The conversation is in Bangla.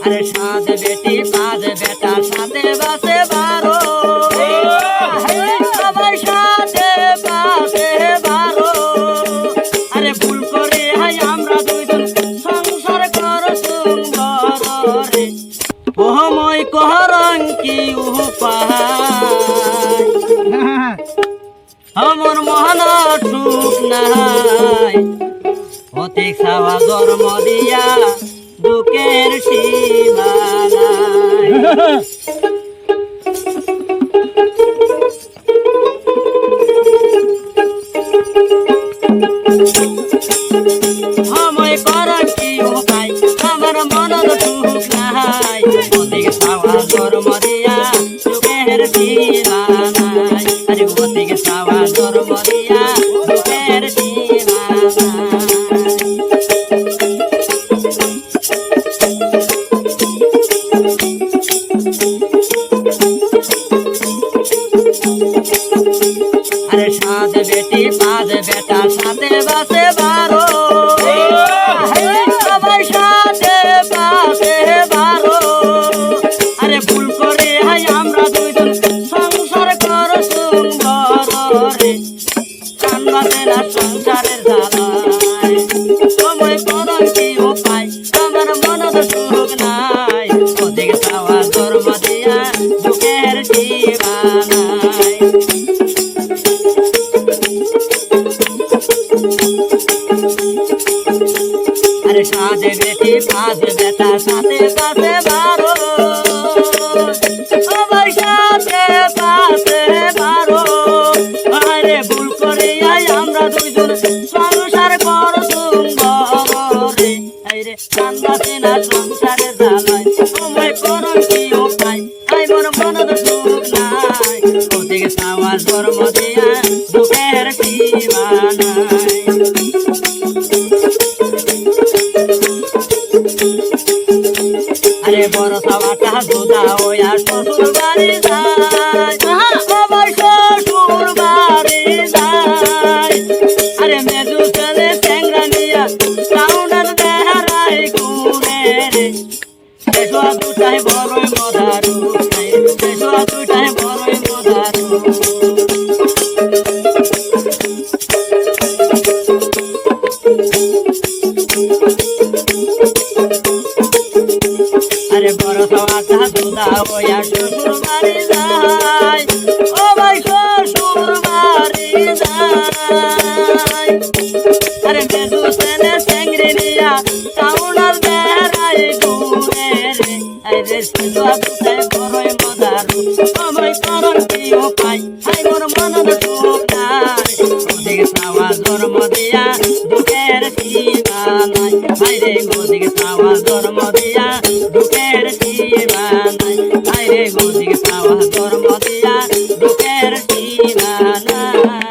আরে সাত বেটি পাঁচ বেটা সাথে বাসে বারো, সবাই সাথে বাসে বারো। আরে ভুল করে হাই আমরা দুইজন সংসার করছুম বড়রে, ওহময় করং কি উপায়, আমার মহান সুখ নাই। হতে খাওয়া জন্ম দিয়া দুঃখের সীমা নাই। সময় করার কি উপায়, আমার মনের সুখ নাই। হতে খাওয়া জন্ম দিয়া দুঃখের সীমা নাই। আরে হতে খাওয়া জন্ম দিয়া দুঃখের সীমা নাই। আরে সাত বেটি পাঁচ বেটা সাথে বাসে বারো, সবাই সাথে বাসে বারো। আরে ভুল করে হাই আমরা দুইজন সংসার করছুম বড়রে, কান বাসে না সংসারের জ্বালায়। সময় করং কি উপায়, আমার মনের সুখ নাই। ওদিকে চাওয়া জন্ম দিয়া দুঃখের সীমা নাই। আরে সাত বেটি পাঁচ বেটা সাথে বাসে বারো, সবাই সাথে বাসে বারো। আরে ভুল করে আই আমরা দুইজন সংসার করছুম বড়রে, আরে কান বাসে না সংসারের জ্বালায়। সময় করং কি উপায়, আই মোর মনের সুখ নাই। ওদিকে চাওয়া জন্ম দিয়া দুঃখের সীমা নাই। আরে বড় সাবাটা দুধা হইয়া শ্বশুর বাড়ি যায়, সবাই শ্বশুর বাড়ি যায়। আরে মেজু ছেলে ট্যাংরা নিয়া টাউনের বেহারাই ঘুরে রে, পেশোয়া দুটাই বড়ই মদারু, পেশোয়া দুটাই বড়ই মদারু। আরে বড় সাবাটা দুধা হইয়া শ্বশুর বাড়ি যায়, ও ভাই শ্বশুর বাড়ি যায়। আরে মেজু ছেলে ট্যাংরি নিয়া টাউনের বেহারাই ঘুরে রে, আরে পেশোয়া দুটাই বড়ই মদারু। সময় করং কি উপায়, হাই মোর মনের সুখ নাই। ওদিকে চাওয়া জন্ম দিয়া দুঃখের সীমা নাই। হাইরে ওদিকে চাওয়া জন্ম দিয়া দুঃখের সীমা নাই। হাইরে